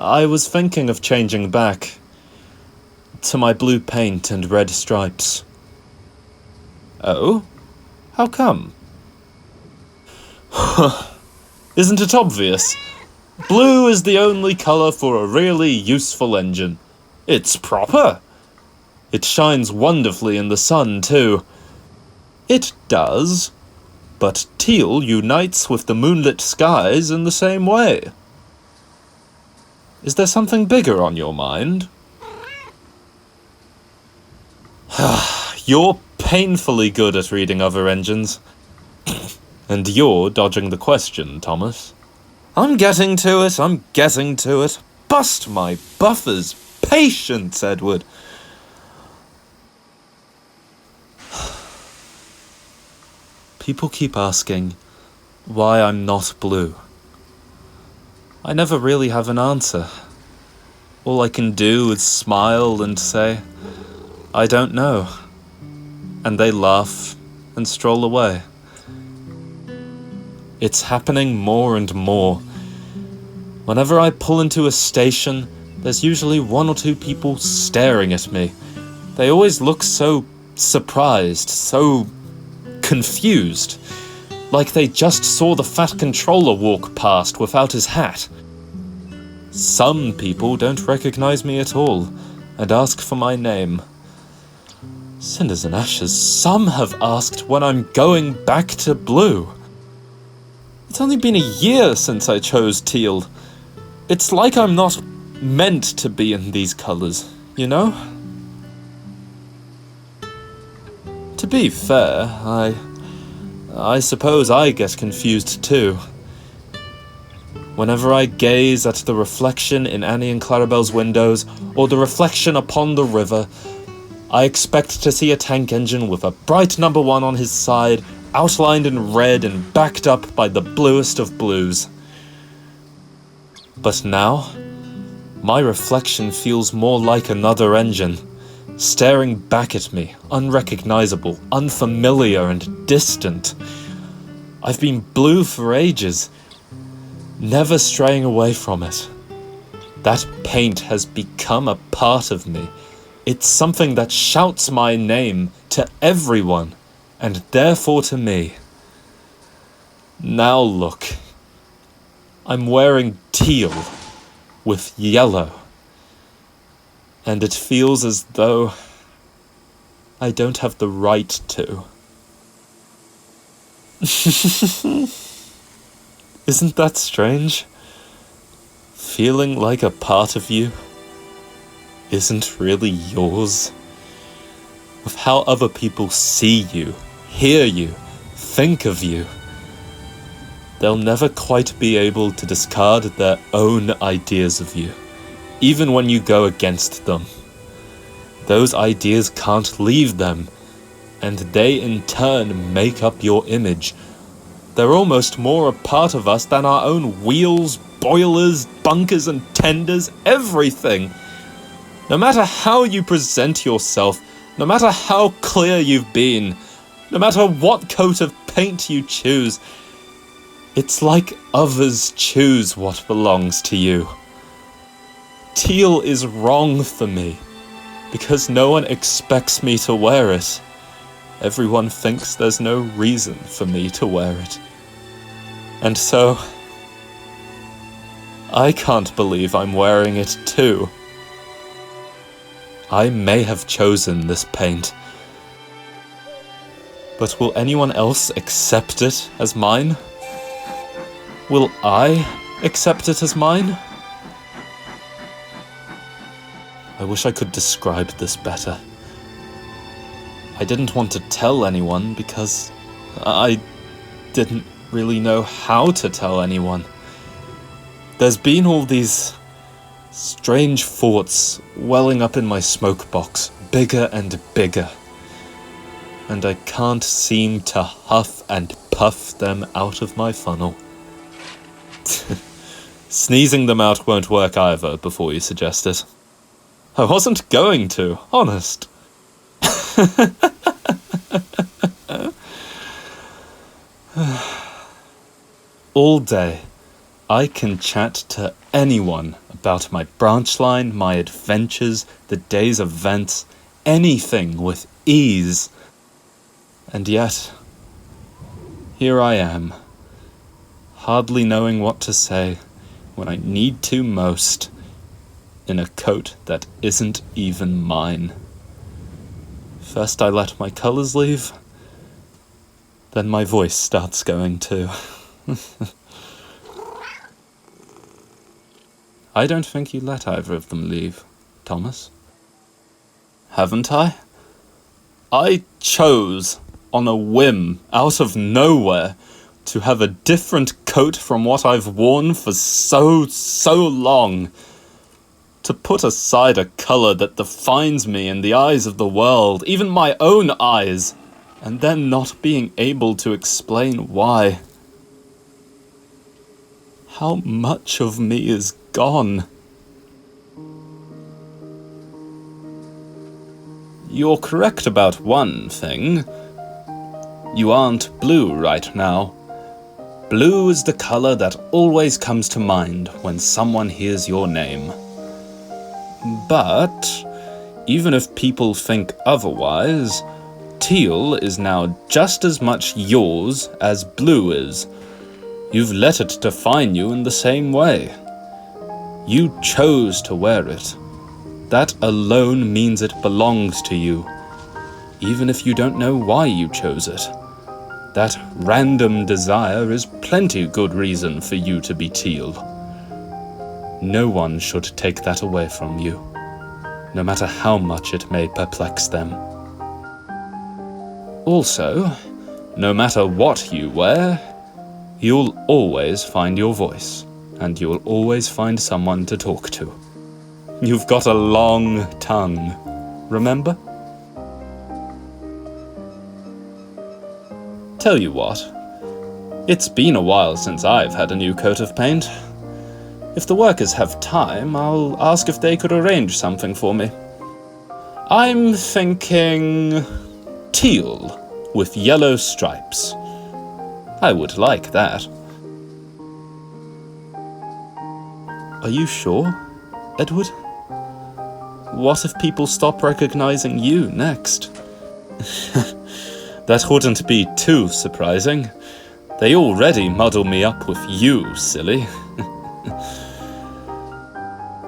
I was thinking of changing back to my blue paint and red stripes. Oh? How come? Isn't it obvious? Blue is the only colour for a really useful engine. It's proper. It shines wonderfully in the sun, too. It does, but teal unites with the moonlit skies in the same way. Is there something bigger on your mind? You're painfully good at reading other engines. And you're dodging the question, Thomas. I'm getting to it. Bust my buffers. Patience, Edward. People keep asking why I'm not blue. I never really have an answer. All I can do is smile and say, I don't know. And they laugh and stroll away. It's happening more and more. Whenever I pull into a station, there's usually one or two people staring at me. They always look so surprised, so confused, like they just saw the fat controller walk past without his hat. Some people don't recognize me at all and ask for my name. Cinders and ashes, some have asked when I'm going back to blue. It's only been a year since I chose teal. It's like I'm not meant to be in these colours, you know? To be fair, I suppose I get confused too. Whenever I gaze at the reflection in Annie and Clarabelle's windows, or the reflection upon the river, I expect to see a tank engine with a bright number 1 on his side, outlined in red and backed up by the bluest of blues. But now, my reflection feels more like another engine, staring back at me, unrecognizable, unfamiliar and distant. I've been blue for ages, never straying away from it. That paint has become a part of me. It's something that shouts my name to everyone, and therefore to me. Now look, I'm wearing teal with yellow, and it feels as though I don't have the right to. Isn't that strange? Feeling like a part of you isn't really yours. With how other people see you, hear you, think of you, they'll never quite be able to discard their own ideas of you, even when you go against them. Those ideas can't leave them, and they in turn make up your image. They're almost more a part of us than our own wheels, boilers, bunkers and tenders, everything. No matter how you present yourself, no matter how clear you've been, no matter what coat of paint you choose, it's like others choose what belongs to you. Teal is wrong for me, because no one expects me to wear it. Everyone thinks there's no reason for me to wear it. And so, I can't believe I'm wearing it too. I may have chosen this paint, but will anyone else accept it as mine? Will I accept it as mine? I wish I could describe this better. I didn't want to tell anyone because I didn't really know how to tell anyone. There's been all these strange thoughts welling up in my smoke box, bigger and bigger, and I can't seem to huff and puff them out of my funnel. Sneezing them out won't work either, before you suggest it. I wasn't going to, honest. All day, I can chat to anyone about my branch line, my adventures, the day's events, anything with ease. And yet, here I am, hardly knowing what to say when I need to most, in a coat that isn't even mine. First I let my colours leave, then my voice starts going too. I don't think you let either of them leave, Thomas. Haven't I? I chose, on a whim, out of nowhere, to have a different coat from what I've worn for so long. To put aside a colour that defines me in the eyes of the world, even my own eyes, and then not being able to explain why. How much of me is gone? You're correct about one thing. You aren't blue right now. Blue is the colour that always comes to mind when someone hears your name. But, even if people think otherwise, teal is now just as much yours as blue is. You've let it define you in the same way. You chose to wear it. That alone means it belongs to you, even if you don't know why you chose it. That random desire is plenty good reason for you to be teal. No one should take that away from you, no matter how much it may perplex them. Also, no matter what you wear, you'll always find your voice, and you'll always find someone to talk to. You've got a long tongue, remember? Tell you what, it's been a while since I've had a new coat of paint. If the workers have time, I'll ask if they could arrange something for me. I'm thinking teal with yellow stripes. I would like that. Are you sure, Edward? What if people stop recognizing you next? That wouldn't be too surprising. They already muddle me up with you, silly.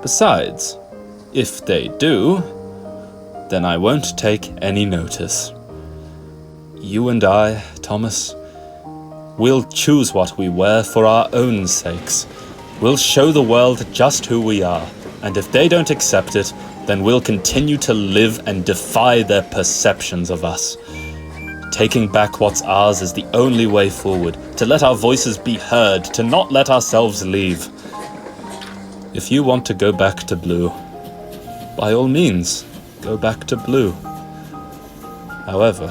Besides, if they do, then I won't take any notice. You and I, Thomas, we'll choose what we wear for our own sakes. We'll show the world just who we are, and if they don't accept it, then we'll continue to live and defy their perceptions of us. Taking back what's ours is the only way forward, to let our voices be heard, to not let ourselves leave. If you want to go back to blue, by all means, go back to blue. However,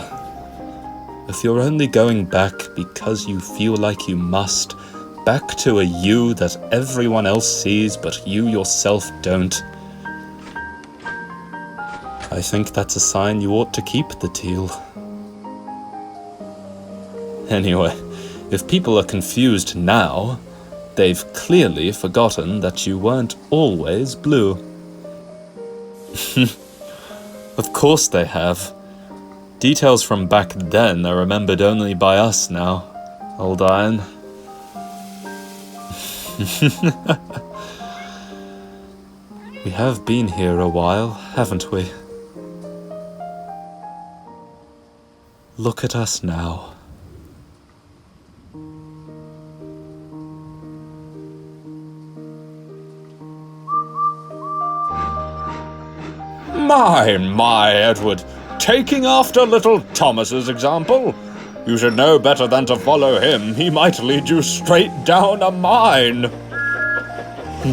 if you're only going back because you feel like you must, back to a you that everyone else sees but you yourself don't, I think that's a sign you ought to keep the teal. Anyway, if people are confused now, they've clearly forgotten that you weren't always blue. Of course they have. Details from back then are remembered only by us now, old Iron. We have been here a while, haven't we? Look at us now. My, Edward, taking after little Thomas's example. You should know better than to follow him. He might lead you straight down a mine.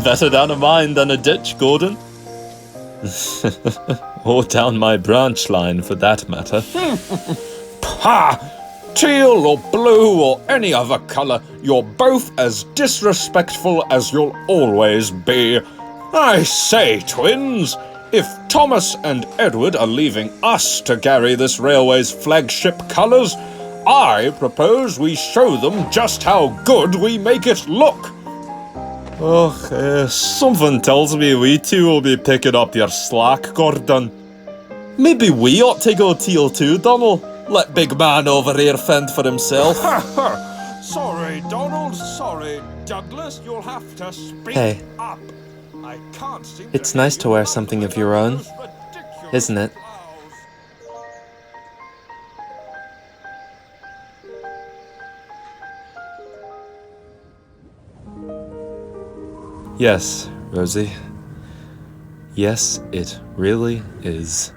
Better down a mine than a ditch, Gordon. Or down my branch line, for that matter. Ha! Teal or blue or any other colour, you're both as disrespectful as you'll always be. I say, twins, if Thomas and Edward are leaving us to carry this railway's flagship colours, I propose we show them just how good we make it look. Something tells me we two will be picking up your slack, Gordon. Maybe we ought to go teal too, Donald. Let big man over here fend for himself. Sorry, Donald. Sorry, Douglas. You'll have to speak Hey. up. I can't seem It's to nice hear to you wear out something with of your own, those ridiculous isn't it? blouse. Yes, Rosie. Yes, it really is.